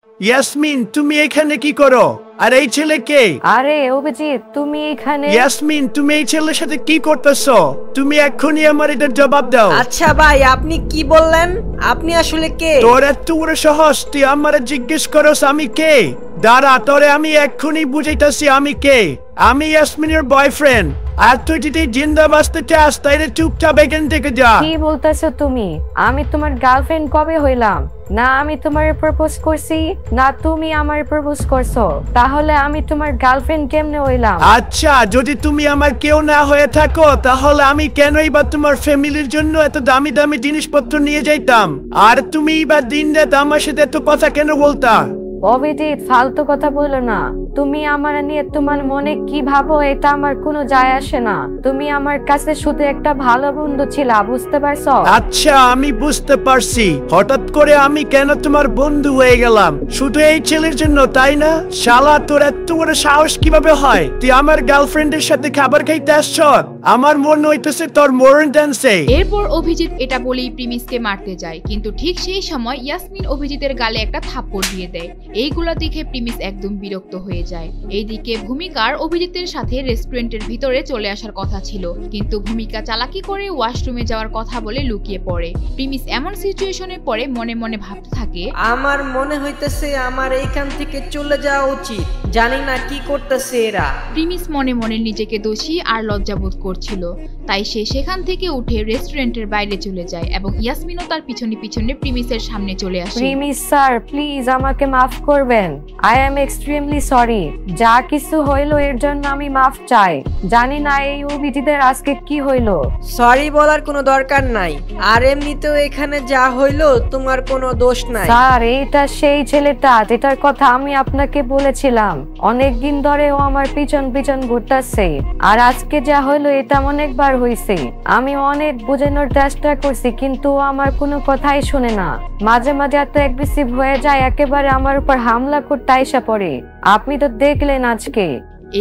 ইয়াসমিন, তুমি এখানে কি করো? আর এই ছেলে কে? আরে অভিজিৎ, তুমি এখানে? ইয়াসমিন, তুমি এই ছেলের সাথে কি করতেছো? তুমি এক্ষুনি আমার এটার জবাব দাও। আচ্ছা ভাই, আপনি কি বললেন? আপনি আসলে কে? তোর এত বড় সাহস, তুই আমারে জিজ্ঞেস করস আমি কে? দাঁড়া, তোরে আমি এক্ষুনি বুঝাইতাছি আমি কে। আমি ইয়াসমিনের বয়ফ্রেন্ড। আর তুই যদি জিন্দা বাঁচতে চাস তাইলে চুপচাপ এখান থেকে যা। কি বলতেছো তুমি? আমি তোমার গার্লফ্রেন্ড কবে হইলাম? না আমি তোমার প্রপোজ করছি, না তুমি আমার প্রপোজ করছো। তাহলে আমি তোমার গার্লফ্রেন্ড কেমনে হইলাম? আচ্ছা, যদি তুমি আমার কেউ না হয়ে থাকো তাহলে আমি কেনই বা তোমার ফ্যামিলির জন্য এত দামি দামি জিনিসপত্র নিয়ে যাইতাম? আর তুমি বা দিন রাত আমার সাথে এত কথা কেন বলতা? অভিজিৎ, ফালতু কথা বলো না। তুমি আমার নিয়ে তোমার মনে কি ভাবো এটা আমার কোনো যায় আসে না। তুমি আমার কাছে শুধু একটা ভালো বন্ধু ছিলা, বুঝতে পারছো? আচ্ছা, আমি বুঝতে পারছি হঠাৎ করে আমি কেন তোমার বন্ধু হয়ে গেলাম। শুধু এই ছেলের জন্য, তাই না? শালা, তোর এত বড় সাহস কিভাবে হয়? তুই আমার গার্লফ্রেন্ডের সাথে খাবার খাইতে আসছ? আমার মনে হইতেছে তোর মরণ ডান্সে। এরপর অভিজিৎ এটা বলেই প্রিমিসকে মারতে যায়, কিন্তু ঠিক সেই সময় ইয়াসমিন অভিজিতের গালে একটা থাপ্পড় দিয়ে দেয়। এইগুলো দেখে প্রিমিস একদম বিরক্ত হয়ে যায়। এইদিকে ভূমিকার অভিজিতের সাথে রেস্টুরেন্টের ভিতরে চলে আসার কথা ছিল, কিন্তু ভূমিকা চালাকি করে ওয়াশরুমে যাওয়ার কথা বলে লুকিয়ে পড়ে। প্রিমিস এমন সিচুয়েশনে পড়ে মনে মনে ভাবতে থাকে, আমার মনে হইতেছে আমার এইখান থেকে চলে যাওয়া উচিত। জানি না কি করতেছে এরা। প্রিমিস মনে মনে নিজেকে দোষী আর লজ্জাবোধ করছিল, তাই সে সেখান থেকে উঠে রেস্টুরেন্টের বাইরে চলে যায় এবং ইয়াসমিনও তার পিছনে পিছনে প্রিমিসের সামনে চলে আসে। প্রিমিস স্যার, প্লিজ আমাকে মাফ করবেন। I am extremely sorry. যা কিছু হইলো এর জন্য আমি মাফ চাই। জানি না এই অভিজিতের আজকে কি হইলো। সরি বলার কোনো দরকার নাই। আর এমনিতেও এখানে যা হইলো তোমার কোনো দোষ নাই। স্যার, এইটা সেই ছেলেটা যেটার কথা আমি আপনাকে বলেছিলাম। অনেকদিন ধরে ও আমার পিছন পিছন ঘুরতেছে। আর আজকে যা হইলো এটা অনেকবার হইছে। আমি অনেক বোঝানোর চেষ্টা করছি, কিন্তু ও আমার কোনো কথাই শুনে না। মাঝে মাঝে এত অ্যাগ্রেসিভ হয়ে যায়, একেবারে আমার উপর হামলা করতে আইসা পড়ে। আপনি তো দেখলেন আজকে।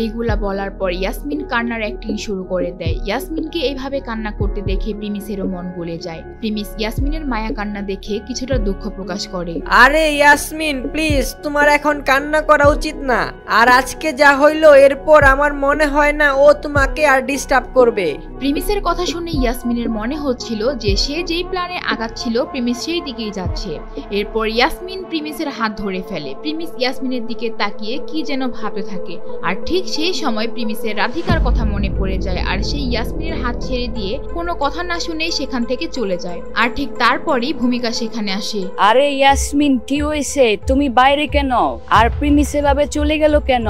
এইগুলা বলার পর ইয়াসমিন কান্নার অ্যাক্টিং শুরু করে দেয়। ইয়াসমিনকে এইভাবে কান্না করতে দেখে প্রিমিসেরও মন গলে যায়। প্রিমিস ইয়াসমিনের মায়া কান্না দেখে কিছুটা দুঃখ প্রকাশ করে। আরে ইয়াসমিন, প্লিজ, তোমার এখন কান্না করা উচিত না। আর আজকে যা হইলো এরপর আমার মনে হয় না ও তোমাকে আর ডিস্টার্ব করবে। প্রিমিসের কথা শুনে ইয়াসমিনের মনে হচ্ছিল যে সে যেই প্ল্যানে আগাচ্ছিল প্রিমিস সেই দিকেই যাচ্ছে। এরপর ইয়াসমিন প্রিমিসের হাত ধরে ফেলে। প্রিমিস ইয়াসমিনের দিকে তাকিয়ে কি যেন ভাবতে থাকে। আর ঠিক সেই সময় প্রিমিসের রাধিকার কথা মনে পড়ে যায়, আর সেই ইয়াসমিনের হাত ছেড়ে দিয়ে কোনো কথা না শুনে সেখান থেকে চলে যায়। আর ঠিক তারপরই ভূমিকা সেখানে আসে। আরে ইয়াসমিন, কি হয়েছে? তুমি বাইরে কেন? আর প্রিমিস এভাবে চলে গেল কেন?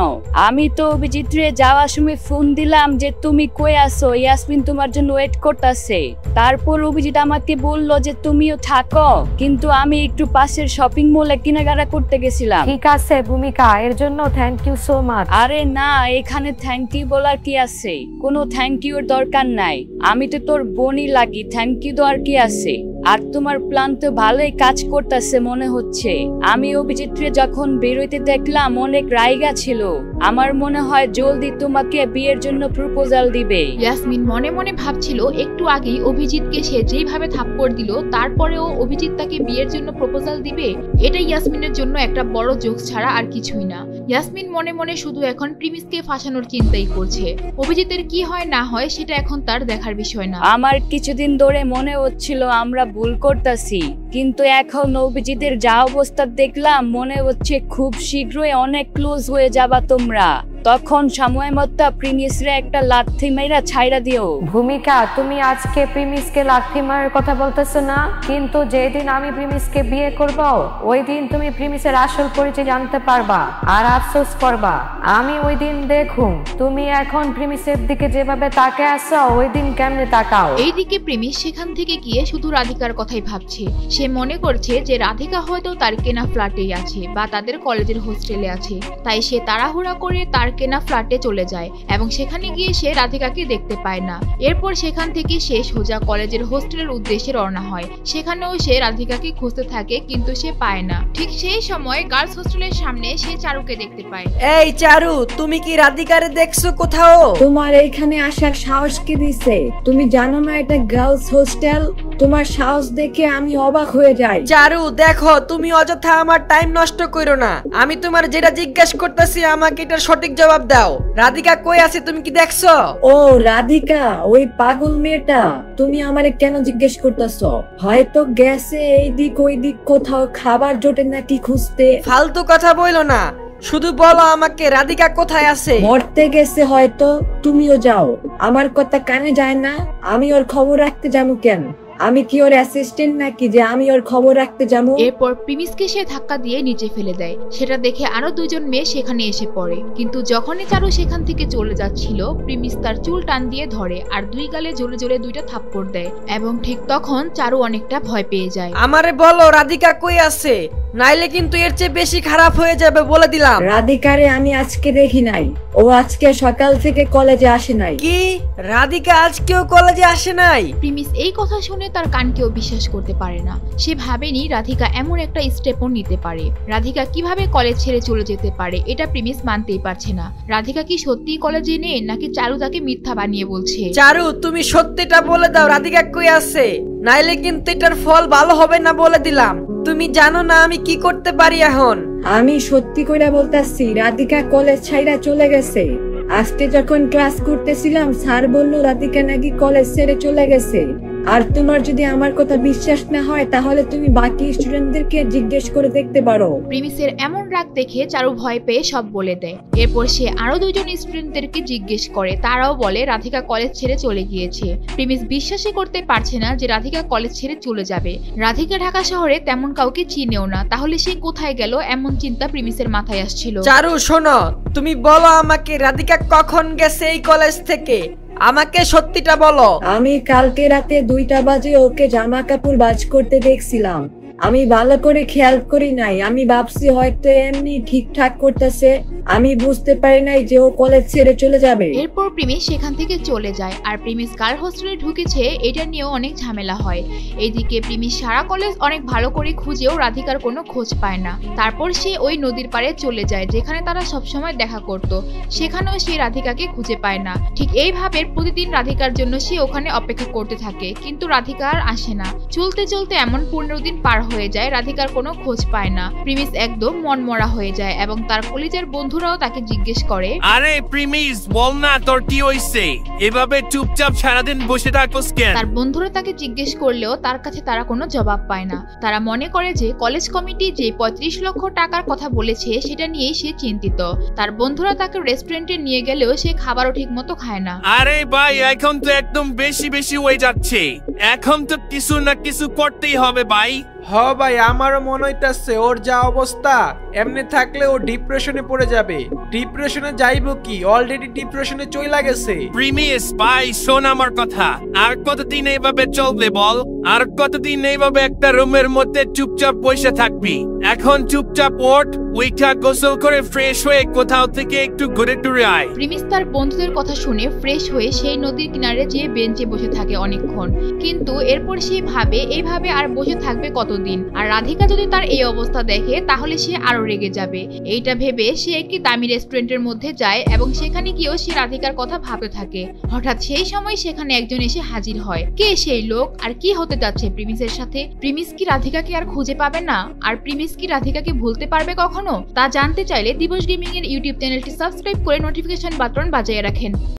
আমি তো অভিজিৎরে যাওয়ার সময় ফোন দিলাম যে তুমি কই আছো, ইয়াসমিন তোমার জন্য ওয়েট করতেছে। তারপর অভিজিৎ আমাকে বললো যে তুমিও থাকো, কিন্তু আমি একটু পাশের শপিং মলে কেনাকাটা করতে গেছিলাম। ঠিক আছে ভূমিকা, এর জন্য থ্যাংক ইউ সো মাচ। আরে না, এখানে থ্যাংক ইউ বলার কি আছে? কোনো থ্যাংক ইউর দরকার নাই। আমি তো তোর বোনই লাগি, থ্যাংক ইউ দেওয়ার কি আছে? আর তোমার প্ল্যান তো ভালোই কাজ করতেছে মনে হচ্ছে। আমি অভিজিৎরে যখন বেরোইতে দেখলাম অনেক রাইগা ছিল। আমার মনে হয় জলদি তোমাকে বিয়ের জন্য প্রপোজাল দিবে। ইয়াসমিন মনে মনে ভাবছিল একটু আগেই অভিজিৎকে সে যেইভাবে থাপ্পড় দিল তারপরেও অভিজিৎ তাকে বিয়ের জন্য প্রপোজাল দিবে। এটা ইয়াসমিনের জন্য একটা বড় জোকস ছাড়া আর কিছুই না। ইয়াসমিন মনে মনে শুধু এখন প্রিমিসকে ফাঁসানোর চিন্তাই করছে। অভিজিতের কি হয় না হয় সেটা এখন তার দেখার বিষয় না। আমার কিছুদিন ধরে মনে হচ্ছিল আমরা ভুল করতেছি, কিন্তু এখন অভিজিতের যা অবস্থা দেখলাম মনে হচ্ছে খুব শীঘ্রই অনেক ক্লোজ হয়ে যাবা তোমরা। তখন সময় মতো প্রিমিসরে একটা লাথি মেরা ছাইরা দিও। ভূমিকা, তুমি আজকে প্রিমিসকে লাথি মারার কথা বলতেছো না, কিন্তু যেদিন আমি প্রিমিসকে বিয়ে করব ওই দিন তুমি প্রিমিসের আসল পরিচয় জানতে পারবা আর আফসোস করবা। আমি ওই দিন দেখুম তুমি এখন প্রিমিসের দিকে যেভাবে তাকিয়ে আছো ওই দিন কেমনে তাকাও। এইদিকে প্রিমিস সেখান থেকে গিয়ে শুধু রাধিকার কথাই ভাবছে। সে মনে করছে যে রাধিকা হয়তো তার কেনা ফ্ল্যাটেই আছে বা তাদের কলেজের হোস্টেলে আছে, তাই সে তাড়াহুড়া করে তার কেনা ফ্ল্যাটে চলে যায় এবং সেখানে গিয়ে সে রাধিকাকে দেখতে পায় না। এরপর সেখান থেকে সে সোজা কলেজের হোস্টেলের উদ্দেশ্যে রওনা হয়। সেখানেও সে রাধিকাকে খুঁজতে থাকে, কিন্তু সে পায় না। ঠিক সেই সময় গার্লস হোস্টেলের সামনে সে চারুকে দেখতে পায়। এই চারু, তুমি কি রাধিকারে দেখছো কোথাও? তোমার এখানে আসার সাহস কি দিছে? তুমি জানো না এটা গার্লস হোস্টেল? তোমার সাহস দেখে আমি অবাক হয়ে যাই। চারু দেখো, তুমি অযথা আমার টাইম নষ্ট করো না। আমি তোমার যেটা জিজ্ঞেস করতেছি আমাকে এটার সঠিক জবাব দাও। রাধিকা কই আছে তুমি কি দেখছো? ও রাধিকা, ওই পাগল মেয়েটা। তুমি আমারে কেন জিজ্ঞেস করতেছো? হয়তো গেছে এই দিক ওই দিক কোথাও, খাবার জোটে নাকি খুঁজতে। ফালতু কথা বইলো না, শুধু বলো আমাকে রাধিকা কোথায় আছে। মরতে গেছে হয়তো, তুমিও যাও। আমার কথা কানে যায় না? আমি ওর খবর রাখতে যাবো কেন? আমি কি ওর অ্যাসিস্ট্যান্ট নাকি যে আমি ওর খবর রাখতে যাবো? এরপর প্রিমিসকে সে ধাক্কা দিয়ে নিচে ফেলে দেয়। সেটা দেখে আরো দুজন মেয়ে সেখানে এসে পড়ে, কিন্তু যখনই চারু সেখান থেকে চলে যাচ্ছিল, প্রিমিস তার চুল টান দিয়ে ধরে আর দুই গালে জোরে জোরে দুইটা থাপ্পড় দেয়। এবং ঠিক তখন চারু অনেকটা ভয় পেয়ে যায়। আমারে বলো রাধিকা কই আছে, নাইলে কিন্তু এর চেয়ে বেশি খারাপ হয়ে যাবে বলে দিলাম। রাধিকারে আমি আজকে দেখি নাই, ও আজকে সকাল থেকে কলেজে আসে নাই। কি? রাধিকা আজকেও কলেজে আসে নাই? প্রিমিস এই কথা শুনে তার কানকেও বিশ্বাস করতে পারে না। সে ভাবেনি রাধিকা এমন একটা স্টেপও নিতে পারে। রাধিকা কিভাবে কলেজ ছেড়ে চলে যেতে পারে এটা প্রিমিস মানতেই পারছে না। রাধিকা কি সত্যিই কলেজে নেই নাকি চারু তাকে মিথ্যা বানিয়ে বলছে? চারু তুমি সত্যিটা বলে দাও, রাধিকা কই আছে, নাইলে কিন্তু এটার ফল ভালো হবে না বলে দিলাম। তুমি জানো না আমি কি করতে পারি এখন। আমি সত্যি করে বলতাছি, রাধিকা কলেজ ছাইরা চলে গেছে। আজকে যখন ক্লাস করতেছিলাম স্যার বলল রাধিকা নাকি কলেজ ছেড়ে চলে গেছে। আর তোমার যদি আমার কথা বিশ্বাস না হয় তাহলে তুমি বাকি স্টুডেন্টদেরকে জিজ্ঞেস করে দেখতে পারো। প্রিমিসের এমন রাগ দেখে চারু ভয় পেয়ে সব বলে দেয়। এরপর সে আরো দুইজন স্টুডেন্টদেরকে জিজ্ঞেস করে, তারাও বলে রাধিকা কলেজ ছেড়ে চলে গিয়েছে। প্রিমিস বিশ্বাসই করতে পারছে না যে রাধিকা কলেজ ছেড়ে চলে যাবে। রাধিকা ঢাকা শহরে তেমন কাউকে চিনেও না, তাহলে সে কোথায় গেল এমন চিন্তা প্রিমিসের মাথায় আসছিল। চারু শোনো, তুমি বলো আমাকে রাধিকা কখন গেছে এই কলেজ থেকে, আমাকে সত্যিটা বলো। আমি কালকে রাতে 2টা বাজে ওকে জামা কাপড় ভাঁজ করতে দেখছিলাম। আমি ভালো করে খেয়াল করি নাই, আমি ভাবছি হয়তো এমনি ঠিকঠাক করতেছে। আমি বুঝতে পারি নাই যে ও কলেজ ছেড়ে চলে যাবে। এরপর প্রিমিস সেখান থেকে চলে যায়। আর প্রিমিস গার্ল হোস্টেলে ঢুকেছে এটা নিয়েও অনেক ঝামেলা হয়। এইদিকে প্রিমিস সারা কলেজ অনেক ভালো করে খুঁজেও রাধিকার কোনো খোঁজ পায় না। তারপর সে ওই নদীর পাড়ে চলে যায় যেখানে তারা সবসময় দেখা করত। সেখানেও সে রাধিকাকে খুঁজে পায় না। ঠিক এইভাবে প্রতিদিন রাধিকার জন্য সে ওখানে অপেক্ষা করতে থাকে, কিন্তু রাধিকা আর আসে না। চলতে চলতে এমন 15 দিন পার হয়ে যায়, রাধিকার কোনো খোঁজ পায় না। প্রিমিস একদম মনমরা হয়ে যায় এবং তার কলেজের বন্ধুরাও তাকে জিজ্ঞেস করে, আরে প্রিমিস বল না তোর কি হইছে, এভাবে চুপচাপ সারাদিন বসে থাকোস কেন? তার বন্ধুরা তাকে জিজ্ঞেস করলেও তার কাছে তারা কোনো জবাব পায় না। তারা মনে করে যে কলেজ কমিটি যে 35 লক্ষ টাকার কথা বলেছে সেটা নিয়েই সে চিন্তিত। তার বন্ধুরা তাকে রেস্টুরেন্টে নিয়ে গেলেও সে খাবারও ঠিক মতো খায় না। আরে ভাই এখন তো একদম বেশি বেশি হয়ে যাচ্ছে, এখন তো কিছু না কিছু করতেই হবে ভাই। হ ভাই, আমারও মনে হইতাছে ওর যা অবস্থা এমনি থাকলে ও ডিপ্রেশনে পড়ে যাবে। ডিপ্রেশনে যাইবো কি, অলরেডি ডিপ্রেশনে চইলা গেছে। প্রিমিস ভাই শোন আমার কথা, আর কতদিন এইভাবে চলবে বল? আর কতদিন এইভাবে একটা রুমের মধ্যে চুপচাপ বসে থাকবি? এখন চুপচাপ ওঠ, উইঠা গোসল করে ফ্রেশ হয়ে কোথাও থেকে একটু ঘুরে টুরে আয়। প্রিমিস তার বন্ধুদের কথা শুনে ফ্রেশ হয়ে সেই নদীর কিনারে যেয়ে বেঞ্চে বসে থাকে অনেকক্ষণ। কিন্তু এরপর সে ভাবে এইভাবে আর বসে থাকবে কতদিন, আর রাধিকা যদি তার এই অবস্থা দেখে তাহলে সে আরো রেগে যাবে। এইটা ভেবে সে একটি দামি রেস্টুরেন্টের মধ্যে যায় এবং সেখানে গিয়েও সে রাধিকার কথা ভাবতে থাকে। হঠাৎ সেই সময় সেখানে একজন এসে হাজির হয়। কে সেই লোক আর কি হতে যাচ্ছে প্রিমিসের সাথে? প্রিমিস কি রাধিকাকে আর খুঁজে পাবে না? আর প্রিমিস কি রাধিকাকে ভুলতে পারবে কখনো? তা জানতে চাইলে দিবস গেমিং এর ইউটিউব চ্যানেলটি সাবস্ক্রাইব করে নোটিফিকেশন বাটন বাজিয়ে রাখেন।